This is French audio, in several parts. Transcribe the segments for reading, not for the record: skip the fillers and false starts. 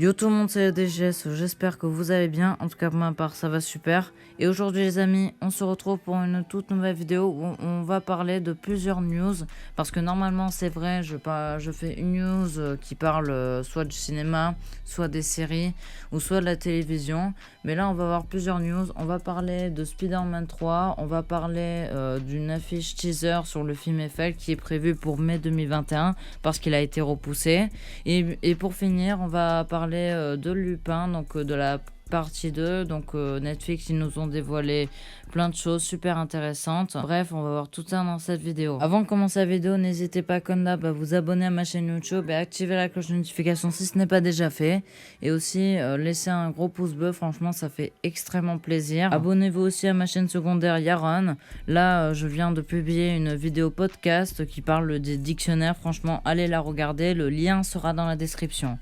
Yo tout le monde, c'est DGS, j'espère que vous allez bien, en tout cas pour ma part ça va super. Et aujourd'hui les amis, on se retrouve pour une toute nouvelle vidéo où on va parler de plusieurs news. Parce que normalement c'est vrai, je fais une news qui parle soit du cinéma, soit des séries, ou soit de la télévision. Mais là on va avoir plusieurs news, on va parler de Spider-Man 3, on va parler d'une affiche teaser sur le film Eiffel qui est prévu pour mai 2021 parce qu'il a été repoussé. Et pour finir, on va parler de Lupin, donc de la partie 2. Donc Netflix, ils nous ont dévoilé plein de choses super intéressantes. Bref, on va voir tout ça dans cette vidéo. Avant de commencer la vidéo, n'hésitez pas comme d'hab à vous abonner à ma chaîne YouTube et activer la cloche de notification si ce n'est pas déjà fait. Et aussi laisser un gros pouce bleu, franchement ça fait extrêmement plaisir. Abonnez-vous aussi à ma chaîne secondaire Yaron. Là, je viens de publier une vidéo podcast qui parle des dictionnaires. Franchement, allez la regarder, le lien sera dans la description.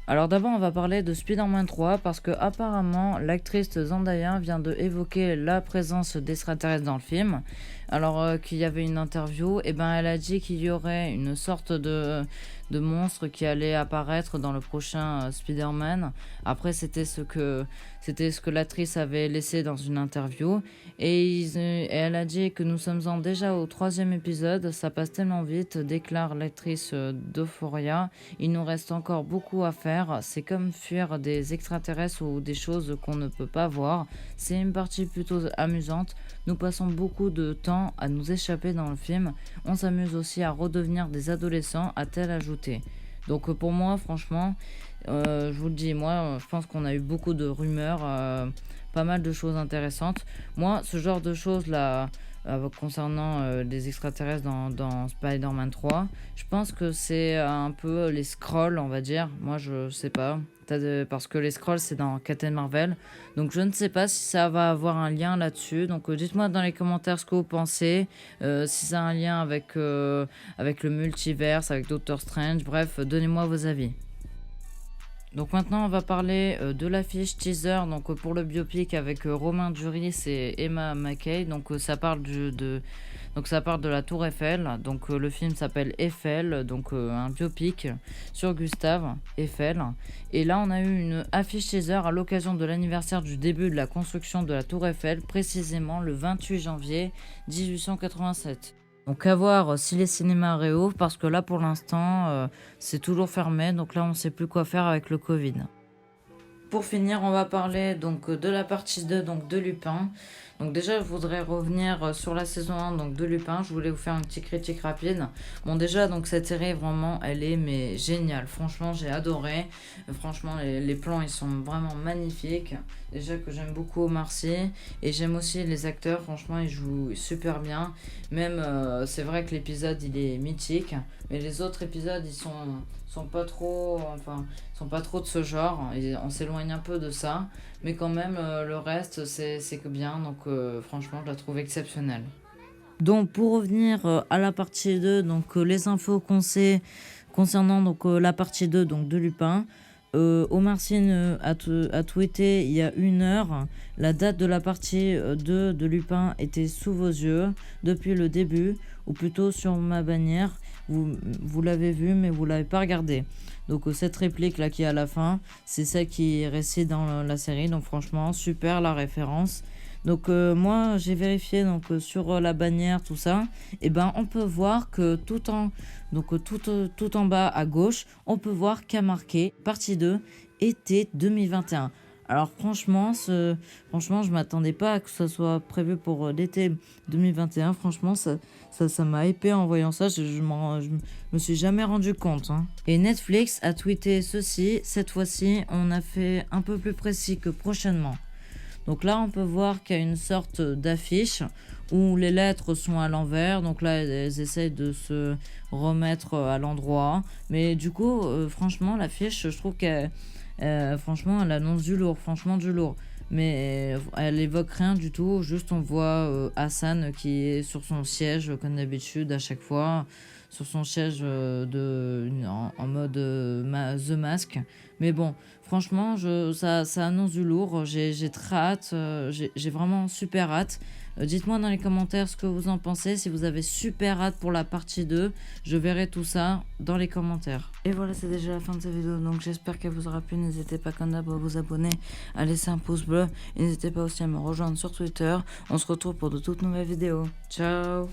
Alors d'abord on va parler de Spider-Man 3 parce que apparemment l'actrice Zendaya vient de évoquer la présence d'extraterrestres dans le film. Alors qu'il y avait une interview, et ben elle a dit qu'il y aurait une sorte de monstre qui allait apparaître dans le prochain Spider-Man. Après c'était ce que l'actrice avait laissé dans une interview et elle a dit que nous sommes déjà au 3e épisode, ça passe tellement vite, déclare l'actrice d'Euphoria. Il nous reste encore beaucoup à faire, c'est comme fuir des extraterrestres ou des choses qu'on ne peut pas voir. C'est une partie plutôt amusante, nous passons beaucoup de temps à nous échapper dans le film, on s'amuse aussi à redevenir des adolescents, a-t-elle ajouté. Donc pour moi franchement, je vous le dis, moi je pense qu'on a eu beaucoup de rumeurs, pas mal de choses intéressantes. Moi ce genre de choses là concernant les extraterrestres dans Spider-Man 3, je pense que c'est un peu les Skrulls, on va dire. Moi je sais pas, parce que les Skrulls c'est dans Captain Marvel, donc je ne sais pas si ça va avoir un lien là-dessus. Donc dites-moi dans les commentaires ce que vous pensez, si ça a un lien avec le multiverse, avec Doctor Strange, bref, donnez-moi vos avis. Donc maintenant on va parler de l'affiche teaser donc pour le biopic avec Romain Duris et Emma Mackey. Donc ça parle de la Tour Eiffel. Donc le film s'appelle Eiffel, donc un biopic sur Gustave Eiffel. Et là on a eu une affiche teaser à l'occasion de l'anniversaire du début de la construction de la Tour Eiffel, précisément le 28 janvier 1887. Donc à voir si les cinémas réouvrent parce que là pour l'instant c'est toujours fermé, donc là on sait plus quoi faire avec le Covid. Pour finir, on va parler donc de la partie 2 donc de Lupin. Donc déjà, je voudrais revenir sur la saison 1 donc de Lupin. Je voulais vous faire une petite critique rapide. Bon déjà, donc cette série vraiment, elle est mais géniale. Franchement, j'ai adoré. Franchement, les plans, ils sont vraiment magnifiques. Déjà que j'aime beaucoup Omar Sy et j'aime aussi les acteurs. Franchement, ils jouent super bien. Même, c'est vrai que l'épisode, il est mythique. Mais les autres épisodes, ils sont pas trop de ce genre, et on s'éloigne un peu de ça, mais quand même le reste c'est que bien, donc franchement je la trouve exceptionnelle. Donc pour revenir à la partie 2, donc les infos qu'on sait concernant donc la partie 2 donc de Lupin. Omar Sy a tweeté il y a 1 heure, la date de la partie 2 de Lupin était sous vos yeux depuis le début, ou plutôt sur ma bannière. Vous l'avez vu mais vous l'avez pas regardé. Donc cette réplique là qui est à la fin, c'est celle qui est restée dans la série. Donc franchement super la référence. Donc moi j'ai vérifié donc sur la bannière tout ça, et ben on peut voir que tout en bas à gauche, on peut voir qu'a marqué partie 2 été 2021. Alors franchement, je m'attendais pas à que ça soit prévu pour l'été 2021. Franchement, ça m'a hypé en voyant ça. Je me suis jamais rendu compte. Et Netflix a tweeté ceci. Cette fois-ci, on a fait un peu plus précis que prochainement. Donc là, on peut voir qu'il y a une sorte d'affiche où les lettres sont à l'envers. Donc là, elles essayent de se remettre à l'endroit. Mais du coup, franchement, l'affiche, je trouve qu'elle... franchement, elle annonce du lourd, franchement du lourd. Mais elle évoque rien du tout. Juste, on voit Hassan qui est sur son siège, comme d'habitude, à chaque fois. Sur son siège en mode The Mask. Mais bon, franchement, ça annonce du lourd. J'ai très hâte. J'ai vraiment super hâte. Dites-moi dans les commentaires ce que vous en pensez, si vous avez super hâte pour la partie 2. Je verrai tout ça dans les commentaires. Et voilà, c'est déjà la fin de cette vidéo, donc j'espère qu'elle vous aura plu. N'hésitez pas comme d'hab à vous abonner, à laisser un pouce bleu. Et n'hésitez pas aussi à me rejoindre sur Twitter. On se retrouve pour de toutes nouvelles vidéos. Ciao!